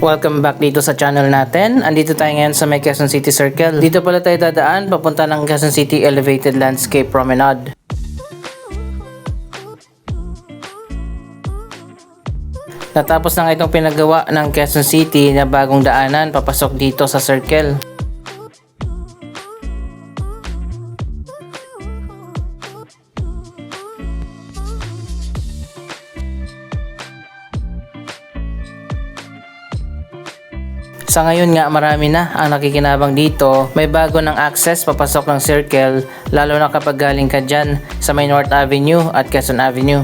Welcome back dito sa channel natin. Andito tayo ngayon sa may Quezon City Circle. Dito pala tayo dadaan papunta ng Quezon City Elevated Landscape Promenade. Natapos na nga itong pinagawa ng Quezon City na bagong daanan papasok dito sa Circle. Sa ngayon nga marami na ang nakikinabang dito, may bago ng access papasok ng Circle lalo na kapag galing ka dyan sa may North Avenue at Quezon Avenue.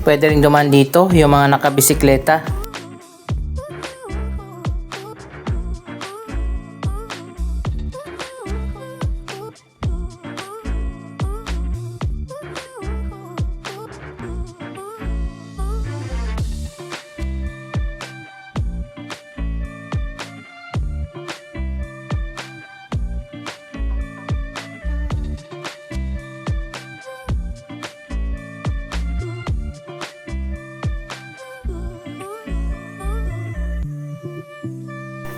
Pwede rin dumaan dito yung mga nakabisikleta.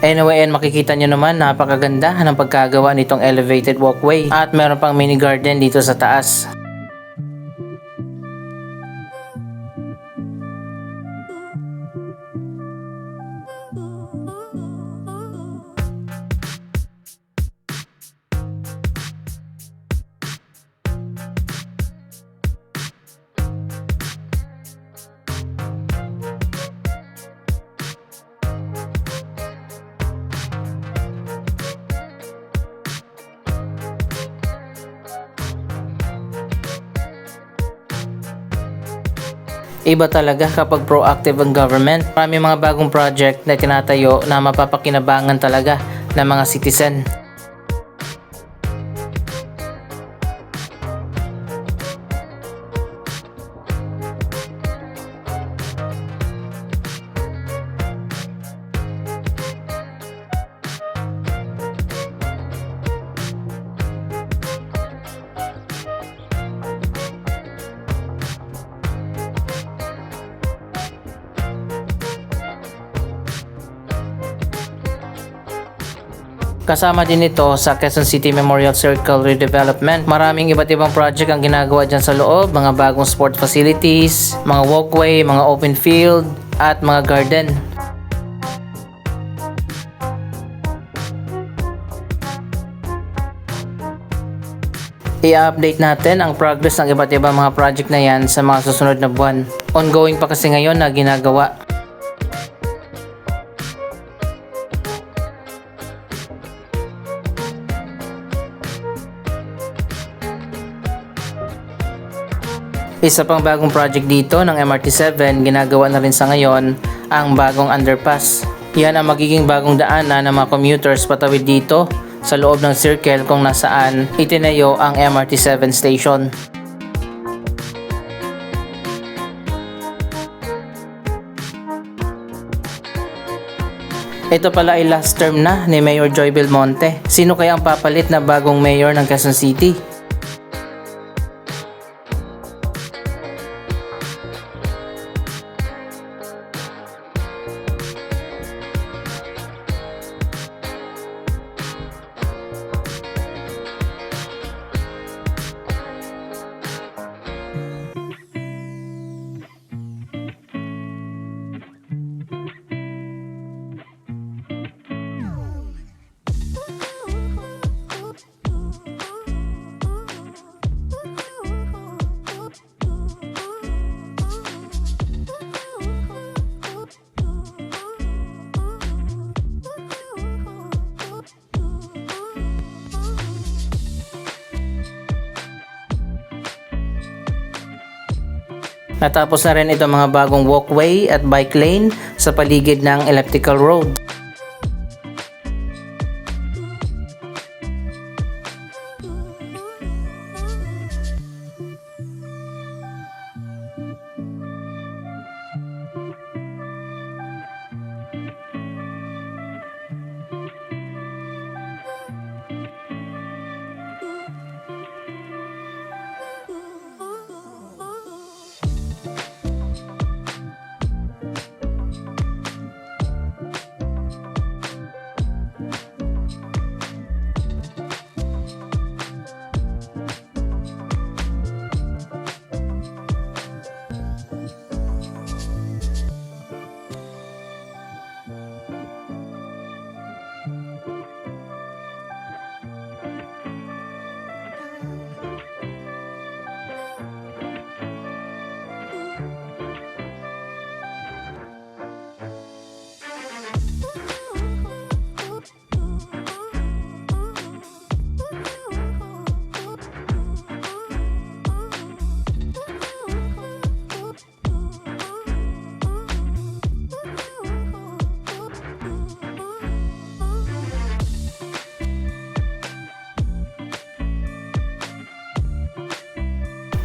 Anyway, and makikita nyo naman napakaganda ng pagkagawa nitong elevated walkway at meron pang mini garden dito sa taas. Iba talaga kapag proactive ang government. Marami mga bagong project na tinatayo na mapapakinabangan talaga ng mga citizen. Kasama din ito sa Quezon City Memorial Circle Redevelopment. Maraming iba't ibang project ang ginagawa dyan sa loob, mga bagong sport facilities, mga walkway, mga open field, at mga garden. I-update natin ang progress ng iba't ibang mga project na yan sa mga susunod na buwan. Ongoing pa kasi ngayon na ginagawa. Isa pang bagong project dito ng MRT7, ginagawa na rin sa ngayon ang bagong underpass. Yan ang magiging bagong daanan ng mga commuters patawid dito sa loob ng circle kung nasaan itinayo ang MRT7 station. Ito pala ay last term na ni Mayor Joy Belmonte. Sino kaya ang papalit na bagong mayor ng Quezon City? Natapos na rin itong mga bagong walkway at bike lane sa paligid ng elliptical road.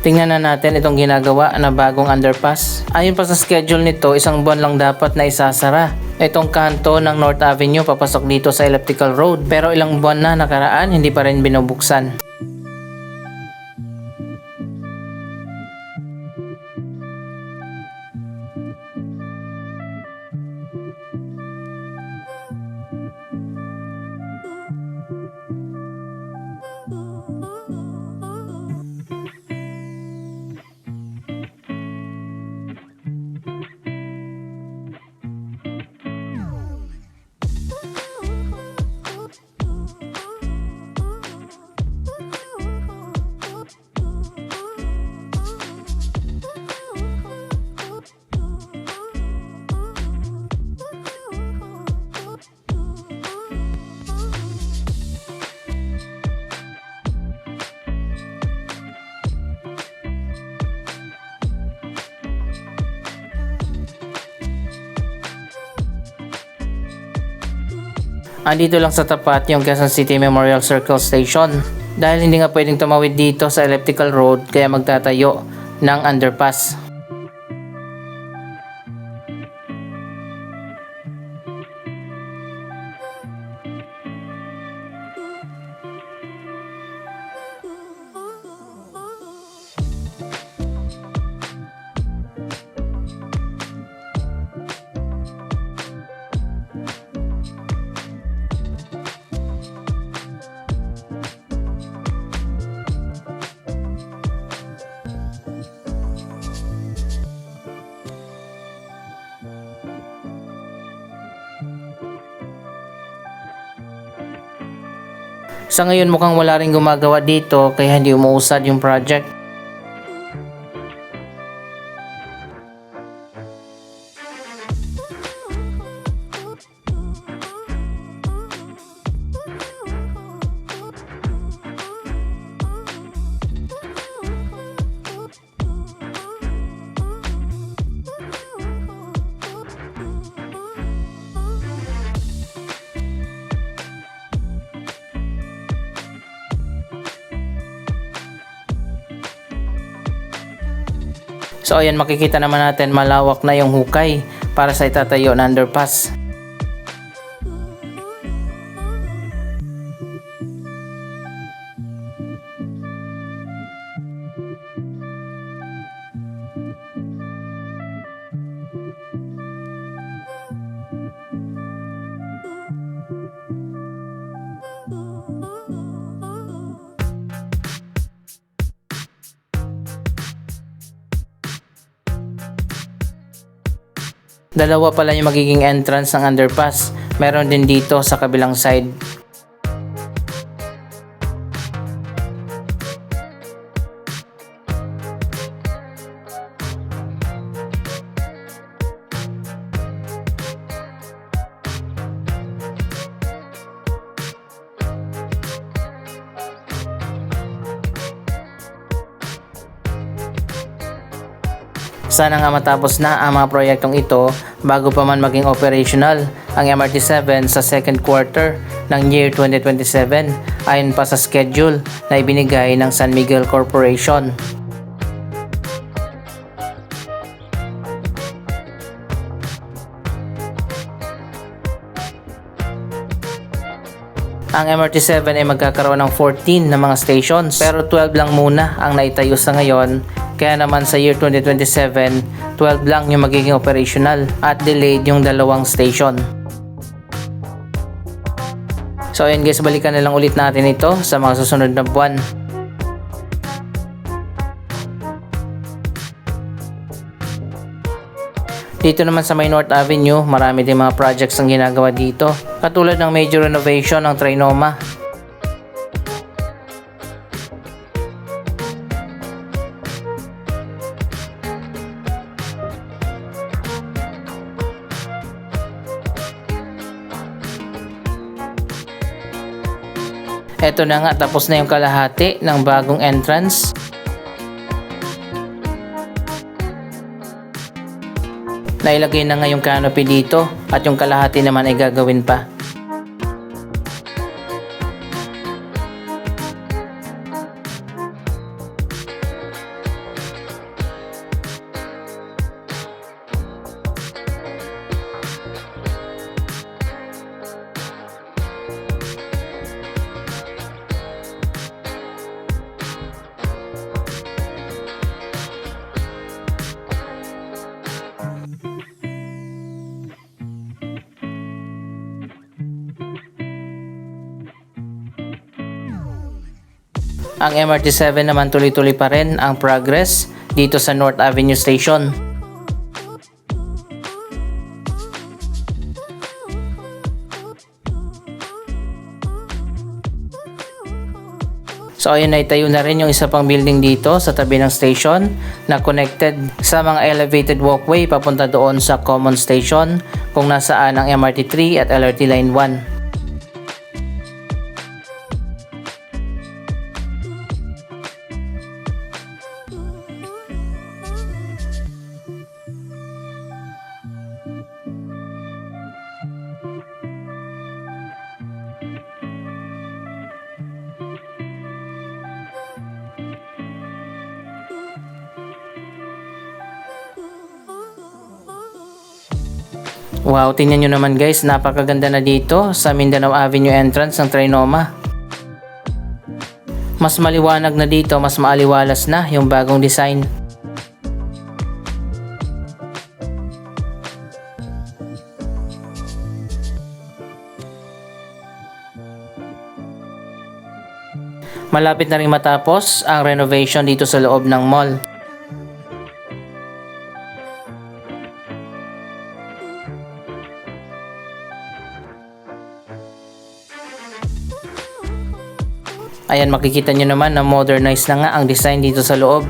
Tingnan na natin itong ginagawa na bagong underpass. Ayon pa sa schedule nito, isang buwan lang dapat na isasara itong kanto ng North Avenue papasok dito sa elliptical road. Pero ilang buwan na nakaraan, hindi pa rin binubuksan. Andito lang sa tapat yung Quezon City Memorial Circle Station. Dahil hindi nga pwedeng tumawid dito sa elliptical road, kaya magtatayo ng underpass. Sa ngayon mukhang wala rin gumagawa dito kaya hindi umuusad yung project. So ayan, makikita naman natin malawak na yung hukay para sa itatayo na underpass. Dalawa pala yung magiging entrance ng underpass. Meron din dito sa kabilang side. Sana nga matapos na ang mga proyektong ito bago pa man maging operational ang MRT-7 sa second quarter ng year 2027 ayon pa sa schedule na ibinigay ng San Miguel Corporation. Ang MRT-7 ay magkakaroon ng 14 na mga stations pero 12 lang muna ang naitayo sa ngayon, kaya naman sa year 2027 12 lang yung magiging operational at delayed yung 2 station. So ayun guys, balikan na lang ulit natin ito sa mga susunod na buwan. Dito naman sa may North Avenue, marami din mga projects ang ginagawa dito. Katulad ng major renovation ng Trinoma. Eto na nga, tapos na yung kalahati ng bagong entrance. Nailagay na nga yung canopy dito at yung kalahati naman ay gagawin pa. Ang MRT-7 naman tuloy-tuloy pa rin ang progress dito sa North Avenue Station. So ayun, naitayo na rin yung isa pang building dito sa tabi ng station na connected sa mga elevated walkway papunta doon sa common station kung nasaan ang MRT-3 at LRT Line 1. Wow, tingnan nyo naman guys, napakaganda na dito sa Mindanao Avenue entrance ng Trinoma. Mas maliwanag na dito, mas maaliwalas na yung bagong design. Malapit na rin matapos ang renovation dito sa loob ng mall. Ayan, makikita nyo naman na modernized na nga ang design dito sa loob.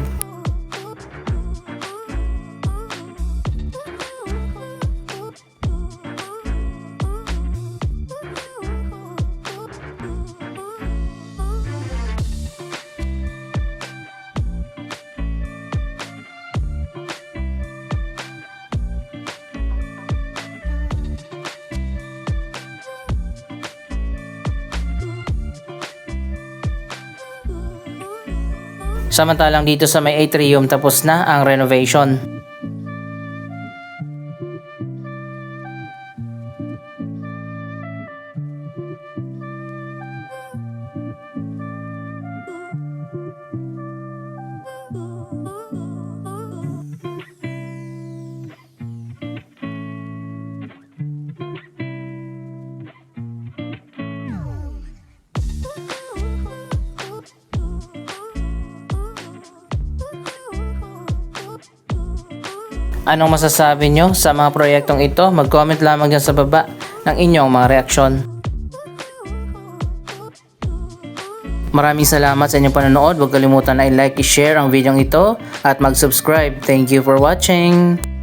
Samantalang dito sa may atrium, tapos na ang renovation. Anong masasabi nyo sa mga proyektong ito? Mag-comment lamang dyan sa baba ng inyong mga reaksyon. Maraming salamat sa inyong panonood. Huwag kalimutan na i-like, i-share ang video ito at mag-subscribe. Thank you for watching!